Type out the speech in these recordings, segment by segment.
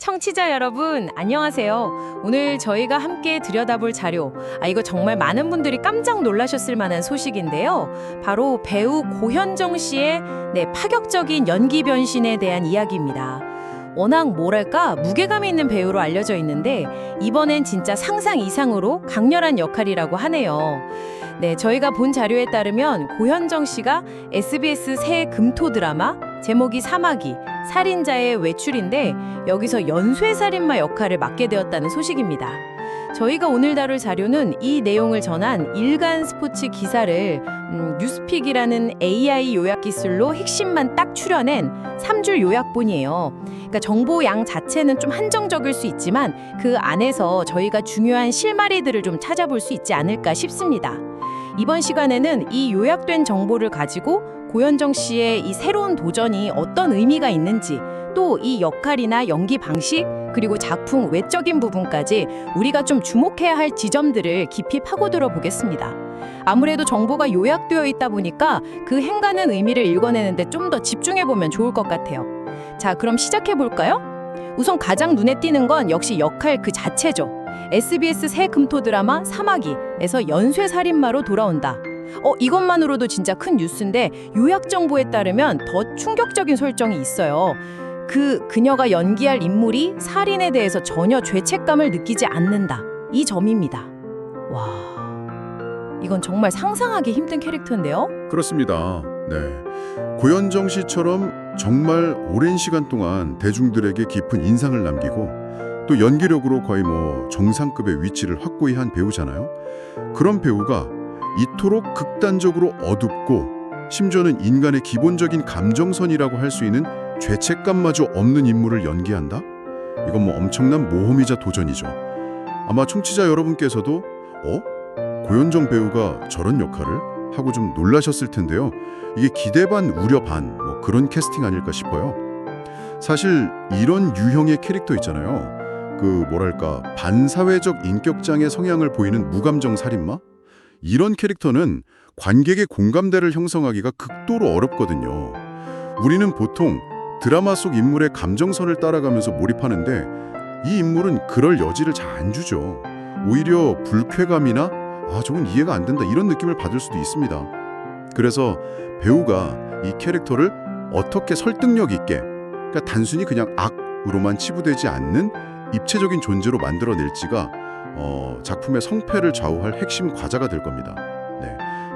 청취자 여러분, 안녕하세요. 오늘 저희가 함께 들여다볼 자료, 이거 정말 많은 분들이 깜짝 놀라셨을 만한 소식인데요. 바로 배우 고현정 씨의 파격적인 연기 변신에 대한 이야기입니다. 워낙 뭐랄까 무게감이 있는 배우로 알려져 있는데 이번엔 진짜 상상 이상으로 강렬한 역할이라고 하네요. 저희가 본 자료에 따르면 고현정 씨가 SBS 새 금토 드라마 제목이 사마귀, 살인자의 외출인데 여기서 연쇄살인마 역할을 맡게 되었다는 소식입니다. 저희가 오늘 다룰 자료는 이 내용을 전한 일간 스포츠 기사를 뉴스픽이라는 AI 요약 기술로 핵심만 딱 추려낸 3줄 요약본이에요. 그러니까 정보 양 자체는 좀 한정적일 수 있지만 그 안에서 저희가 중요한 실마리들을 좀 찾아볼 수 있지 않을까 싶습니다. 이번 시간에는 이 요약된 정보를 가지고 고현정 씨의 이 새로운 도전이 어떤 의미가 있는지, 또 이 역할이나 연기 방식, 그리고 작품 외적인 부분까지 우리가 좀 주목해야 할 지점들을 깊이 파고들어 보겠습니다. 아무래도 정보가 요약되어 있다 보니까 그 행가는 의미를 읽어내는데 좀 더 집중해보면 좋을 것 같아요. 자, 그럼 시작해볼까요? 우선 가장 눈에 띄는 건 역시 역할 그 자체죠. SBS 새 금토 드라마 사마귀에서 연쇄살인마로 돌아온다. 이것만으로도 진짜 큰 뉴스인데 요약 정보에 따르면 더 충격적인 설정이 있어요. 그녀가 연기할 인물이 살인에 대해서 전혀 죄책감을 느끼지 않는다. 이 점입니다. 와, 이건 정말 상상하기 힘든 캐릭터인데요? 그렇습니다. 고현정 씨처럼 정말 오랜 시간 동안 대중들에게 깊은 인상을 남기고 또 연기력으로 거의 정상급의 위치를 확고히 한 배우잖아요. 그런 배우가 이토록 극단적으로 어둡고 심지어는 인간의 기본적인 감정선이라고 할 수 있는 죄책감마저 없는 인물을 연기한다? 이건 엄청난 모험이자 도전이죠. 아마 청취자 여러분께서도 고현정 배우가 저런 역할을? 하고 좀 놀라셨을 텐데요. 이게 기대 반 우려 반 그런 캐스팅 아닐까 싶어요. 사실 이런 유형의 캐릭터 있잖아요. 반사회적 인격장애 성향을 보이는 무감정 살인마? 이런 캐릭터는 관객의 공감대를 형성하기가 극도로 어렵거든요. 우리는 보통 드라마 속 인물의 감정선을 따라가면서 몰입하는데 이 인물은 그럴 여지를 잘 안 주죠. 오히려 불쾌감이나 저건 이해가 안 된다 이런 느낌을 받을 수도 있습니다. 그래서 배우가 이 캐릭터를 어떻게 설득력 있게, 그러니까 단순히 그냥 악으로만 치부되지 않는 입체적인 존재로 만들어낼지가 작품의 성패를 좌우할 핵심 과자가 될 겁니다.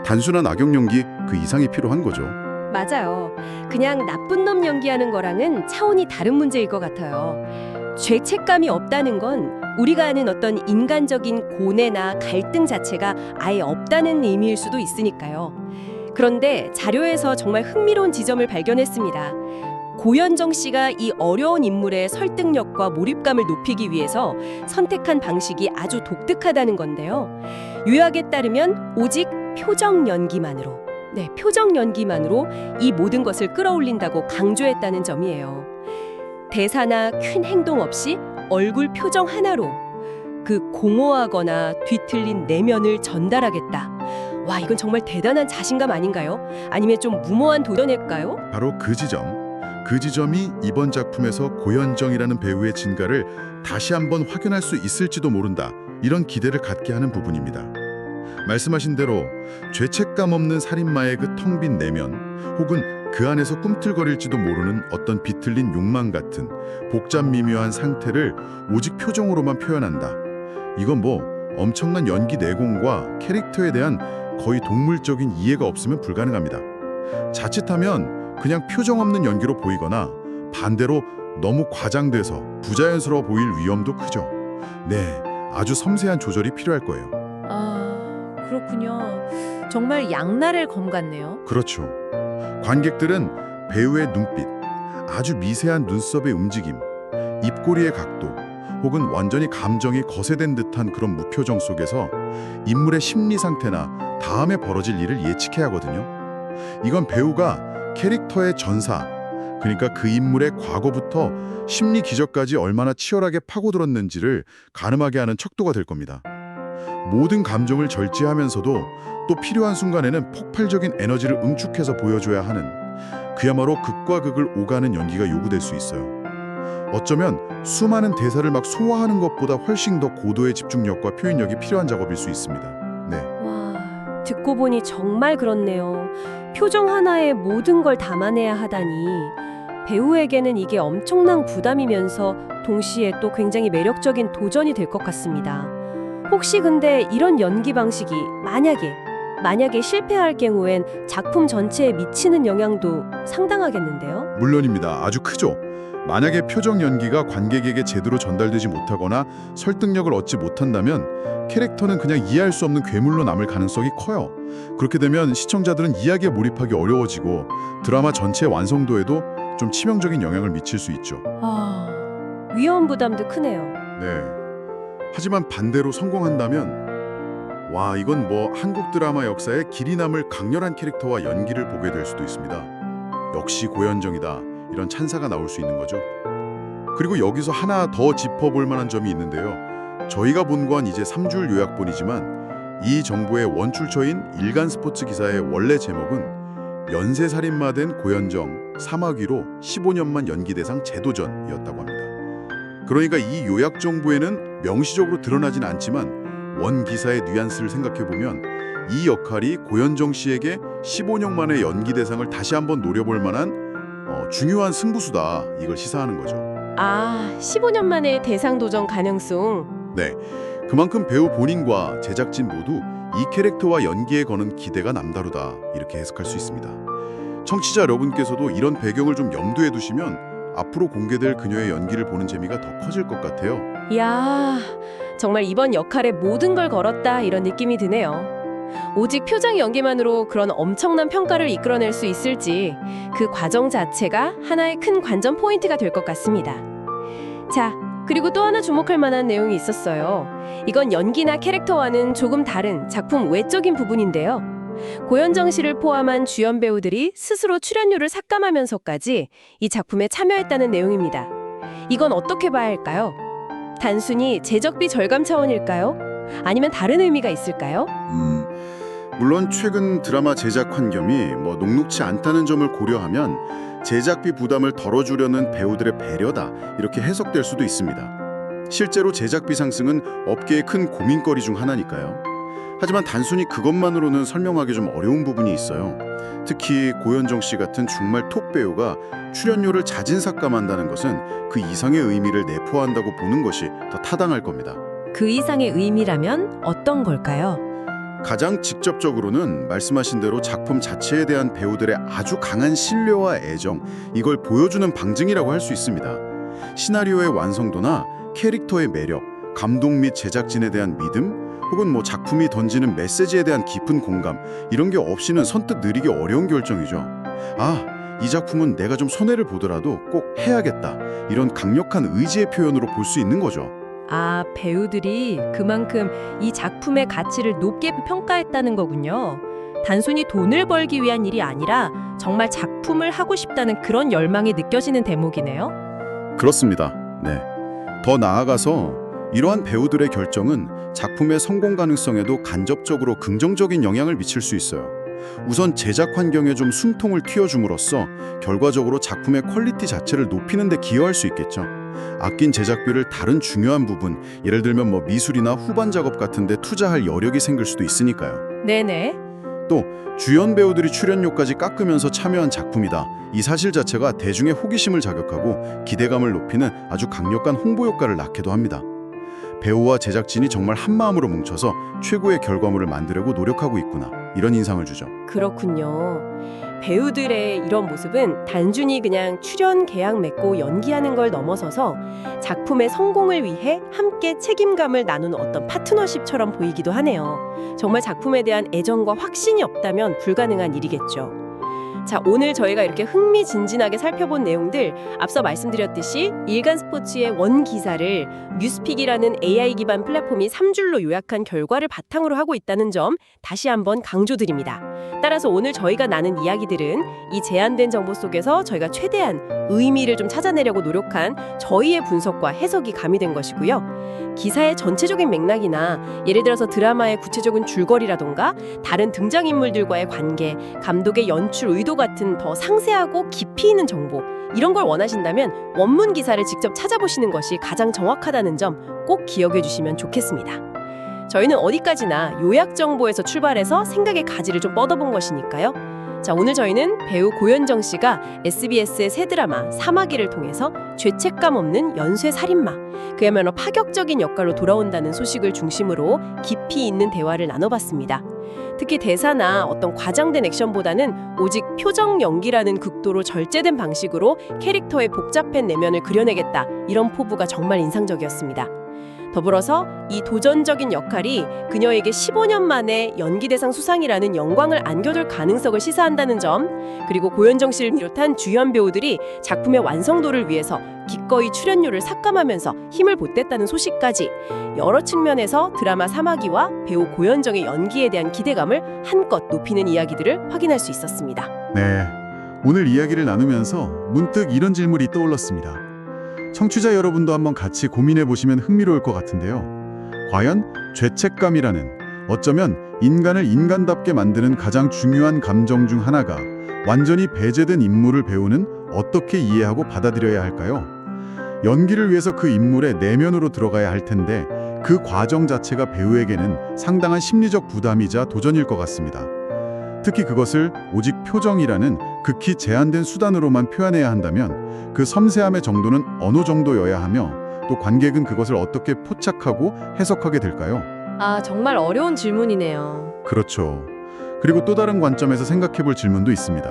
단순한 악역 연기 그 이상이 필요한 거죠. 맞아요. 그냥 나쁜 놈 연기하는 거랑은 차원이 다른 문제일 것 같아요. 죄책감이 없다는 건 우리가 아는 어떤 인간적인 고뇌나 갈등 자체가 아예 없다는 의미일 수도 있으니까요. 그런데 자료에서 정말 흥미로운 지점을 발견했습니다. 고현정 씨가 이 어려운 인물의 설득력과 몰입감을 높이기 위해서 선택한 방식이 아주 독특하다는 건데요. 요약에 따르면 오직 표정 연기만으로 이 모든 것을 끌어올린다고 강조했다는 점이에요. 대사나 큰 행동 없이 얼굴 표정 하나로 그 공허하거나 뒤틀린 내면을 전달하겠다. 와, 이건 정말 대단한 자신감 아닌가요? 아니면 좀 무모한 도전일까요? 바로 그 지점이 이번 작품에서 고현정이라는 배우의 진가를 다시 한번 확인할 수 있을지도 모른다. 이런 기대를 갖게 하는 부분입니다. 말씀하신 대로 죄책감 없는 살인마의 그 텅 빈 내면, 혹은 그 안에서 꿈틀거릴지도 모르는 어떤 비틀린 욕망 같은 복잡 미묘한 상태를 오직 표정으로만 표현한다. 이건 엄청난 연기 내공과 캐릭터에 대한 거의 동물적인 이해가 없으면 불가능합니다. 자칫하면 그냥 표정 없는 연기로 보이거나 반대로 너무 과장돼서 부자연스러워 보일 위험도 크죠. 아주 섬세한 조절이 필요할 거예요. 그렇군요. 정말 양날의 검 같네요. 그렇죠. 관객들은 배우의 눈빛, 아주 미세한 눈썹의 움직임, 입꼬리의 각도, 혹은 완전히 감정이 거세된 듯한 그런 무표정 속에서 인물의 심리 상태나 다음에 벌어질 일을 예측해야 하거든요. 이건 배우가 캐릭터의 전사, 그러니까 그 인물의 과거부터 심리 기저까지 얼마나 치열하게 파고들었는지를 가늠하게 하는 척도가 될 겁니다. 모든 감정을 절제하면서도 또 필요한 순간에는 폭발적인 에너지를 응축해서 보여줘야 하는, 그야말로 극과 극을 오가는 연기가 요구될 수 있어요. 어쩌면 수많은 대사를 막 소화하는 것보다 훨씬 더 고도의 집중력과 표현력이 필요한 작업일 수 있습니다. 네. 와, 듣고 보니 정말 그렇네요. 표정 하나에 모든 걸 담아내야 하다니 배우에게는 이게 엄청난 부담이면서 동시에 또 굉장히 매력적인 도전이 될 것 같습니다. 혹시 근데 이런 연기 방식이 만약에 실패할 경우엔 작품 전체에 미치는 영향도 상당하겠는데요? 물론입니다. 아주 크죠. 만약에 표정 연기가 관객에게 제대로 전달되지 못하거나 설득력을 얻지 못한다면 캐릭터는 그냥 이해할 수 없는 괴물로 남을 가능성이 커요. 그렇게 되면 시청자들은 이야기에 몰입하기 어려워지고 드라마 전체의 완성도에도 좀 치명적인 영향을 미칠 수 있죠. 위험 부담도 크네요. 네. 하지만 반대로 성공한다면 와, 이건 뭐 한국 드라마 역사에 길이 남을 강렬한 캐릭터와 연기를 보게 될 수도 있습니다. 역시 고현정이다. 이런 찬사가 나올 수 있는 거죠. 그리고 여기서 하나 더 짚어볼 만한 점이 있는데요. 저희가 본 건 이제 3줄 요약본이지만 이 정보의 원출처인 일간 스포츠 기사의 원래 제목은 연쇄살인마 된 고현정 사막 위로 15년만 연기대상 재도전이었다고 합니다. 그러니까 이 요약 정보에는 명시적으로 드러나진 않지만 원 기사의 뉘앙스를 생각해보면 이 역할이 고현정 씨에게 15년 만에 연기대상을 다시 한번 노려볼 만한 중요한 승부수다, 이걸 시사하는 거죠. 15년 만에 대상 도전 가능성. 네, 그만큼 배우 본인과 제작진 모두 이 캐릭터와 연기에 거는 기대가 남다르다, 이렇게 해석할 수 있습니다. 청취자 여러분께서도 이런 배경을 좀 염두에 두시면 앞으로 공개될 그녀의 연기를 보는 재미가 더 커질 것 같아요. 이야, 정말 이번 역할에 모든 걸 걸었다 이런 느낌이 드네요. 오직 표정 연기만으로 그런 엄청난 평가를 이끌어낼 수 있을지 그 과정 자체가 하나의 큰 관전 포인트가 될 것 같습니다. 자, 그리고 또 하나 주목할 만한 내용이 있었어요. 이건 연기나 캐릭터와는 조금 다른 작품 외적인 부분인데요. 고현정 씨를 포함한 주연 배우들이 스스로 출연료를 삭감하면서까지 이 작품에 참여했다는 내용입니다. 이건 어떻게 봐야 할까요? 단순히 제작비 절감 차원일까요? 아니면 다른 의미가 있을까요? 물론 최근 드라마 제작 환경이 녹록치 않다는 점을 고려하면 제작비 부담을 덜어주려는 배우들의 배려다, 이렇게 해석될 수도 있습니다. 실제로 제작비 상승은 업계의 큰 고민거리 중 하나니까요. 하지만 단순히 그것만으로는 설명하기 좀 어려운 부분이 있어요. 특히 고현정 씨 같은 정말 톱 배우가 출연료를 자진 삭감한다는 것은 그 이상의 의미를 내포한다고 보는 것이 더 타당할 겁니다. 그 이상의 의미라면 어떤 걸까요? 가장 직접적으로는 말씀하신 대로 작품 자체에 대한 배우들의 아주 강한 신뢰와 애정, 이걸 보여주는 방증이라고 할 수 있습니다. 시나리오의 완성도나 캐릭터의 매력, 감동 및 제작진에 대한 믿음, 혹은 작품이 던지는 메시지에 대한 깊은 공감, 이런 게 없이는 선뜻 느리기 어려운 결정이죠. 이 작품은 내가 좀 손해를 보더라도 꼭 해야겠다, 이런 강력한 의지의 표현으로 볼 수 있는 거죠. 배우들이 그만큼 이 작품의 가치를 높게 평가했다는 거군요. 단순히 돈을 벌기 위한 일이 아니라 정말 작품을 하고 싶다는 그런 열망이 느껴지는 대목이네요. 그렇습니다. 네. 더 나아가서 이러한 배우들의 결정은 작품의 성공 가능성에도 간접적으로 긍정적인 영향을 미칠 수 있어요. 우선 제작 환경에 좀 숨통을 틔워줌으로써 결과적으로 작품의 퀄리티 자체를 높이는 데 기여할 수 있겠죠. 아낀 제작비를 다른 중요한 부분, 예를 들면 미술이나 후반 작업 같은 데 투자할 여력이 생길 수도 있으니까요. 네네. 또 주연 배우들이 출연료까지 깎으면서 참여한 작품이다, 이 사실 자체가 대중의 호기심을 자극하고 기대감을 높이는 아주 강력한 홍보 효과를 낳기도 합니다. 배우와 제작진이 정말 한마음으로 뭉쳐서 최고의 결과물을 만들려고 노력하고 있구나, 이런 인상을 주죠. 그렇군요. 배우들의 이런 모습은 단순히 그냥 출연 계약 맺고 연기하는 걸 넘어서서 작품의 성공을 위해 함께 책임감을 나누는 어떤 파트너십처럼 보이기도 하네요. 정말 작품에 대한 애정과 확신이 없다면 불가능한 일이겠죠. 자, 오늘 저희가 이렇게 흥미진진하게 살펴본 내용들, 앞서 말씀드렸듯이 일간 스포츠의 원 기사를 뉴스픽이라는 AI 기반 플랫폼이 3줄로 요약한 결과를 바탕으로 하고 있다는 점 다시 한번 강조드립니다. 따라서 오늘 저희가 나눈 이야기들은 이 제한된 정보 속에서 저희가 최대한 의미를 좀 찾아내려고 노력한 저희의 분석과 해석이 가미된 것이고요. 기사의 전체적인 맥락이나 예를 들어서 드라마의 구체적인 줄거리라던가 다른 등장인물들과의 관계, 감독의 연출 의도 같은 더 상세하고 깊이 있는 정보, 이런 걸 원하신다면 원문 기사를 직접 찾아보시는 것이 가장 정확하다는 점 꼭 기억해 주시면 좋겠습니다. 저희는 어디까지나 요약 정보에서 출발해서 생각의 가지를 좀 뻗어본 것이니까요. 자, 오늘 저희는 배우 고현정 씨가 SBS의 새 드라마 사마귀를 통해서 죄책감 없는 연쇄 살인마, 그야말로 파격적인 역할로 돌아온다는 소식을 중심으로 깊이 있는 대화를 나눠봤습니다. 특히 대사나 어떤 과장된 액션보다는 오직 표정 연기라는 극도로 절제된 방식으로 캐릭터의 복잡한 내면을 그려내겠다, 이런 포부가 정말 인상적이었습니다. 더불어서 이 도전적인 역할이 그녀에게 15년 만에 연기대상 수상이라는 영광을 안겨줄 가능성을 시사한다는 점, 그리고 고현정 씨를 비롯한 주연 배우들이 작품의 완성도를 위해서 기꺼이 출연료를 삭감하면서 힘을 보탰다는 소식까지 여러 측면에서 드라마 사마귀와 배우 고현정의 연기에 대한 기대감을 한껏 높이는 이야기들을 확인할 수 있었습니다. 네, 오늘 이야기를 나누면서 문득 이런 질문이 떠올랐습니다. 청취자 여러분도 한번 같이 고민해 보시면 흥미로울 것 같은데요. 과연 죄책감이라는, 어쩌면 인간을 인간답게 만드는 가장 중요한 감정 중 하나가 완전히 배제된 인물을 배우는 어떻게 이해하고 받아들여야 할까요? 연기를 위해서 그 인물의 내면으로 들어가야 할 텐데 그 과정 자체가 배우에게는 상당한 심리적 부담이자 도전일 것 같습니다. 특히 그것을 오직 표정이라는 극히 제한된 수단으로만 표현해야 한다면 그 섬세함의 정도는 어느 정도여야 하며, 또 관객은 그것을 어떻게 포착하고 해석하게 될까요? 아, 정말 어려운 질문이네요. 그렇죠. 그리고 또 다른 관점에서 생각해 볼 질문도 있습니다.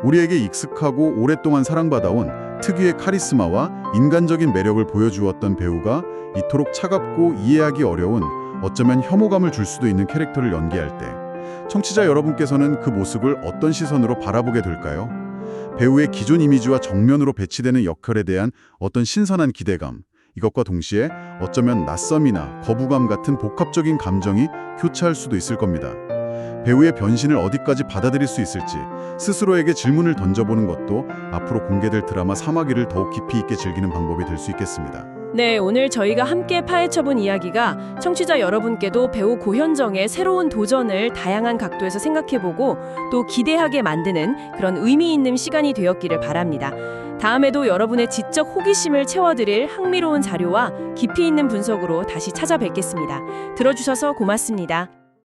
우리에게 익숙하고 오랫동안 사랑받아온 특유의 카리스마와 인간적인 매력을 보여주었던 배우가 이토록 차갑고 이해하기 어려운, 어쩌면 혐오감을 줄 수도 있는 캐릭터를 연기할 때 청취자 여러분께서는 그 모습을 어떤 시선으로 바라보게 될까요? 배우의 기존 이미지와 정면으로 배치되는 역할에 대한 어떤 신선한 기대감, 이것과 동시에 어쩌면 낯섦이나 거부감 같은 복합적인 감정이 교차할 수도 있을 겁니다. 배우의 변신을 어디까지 받아들일 수 있을지 스스로에게 질문을 던져보는 것도 앞으로 공개될 드라마 사마귀를 더욱 깊이 있게 즐기는 방법이 될 수 있겠습니다. 네, 오늘 저희가 함께 파헤쳐본 이야기가 청취자 여러분께도 배우 고현정의 새로운 도전을 다양한 각도에서 생각해보고 또 기대하게 만드는 그런 의미 있는 시간이 되었기를 바랍니다. 다음에도 여러분의 지적 호기심을 채워드릴 흥미로운 자료와 깊이 있는 분석으로 다시 찾아뵙겠습니다. 들어주셔서 고맙습니다.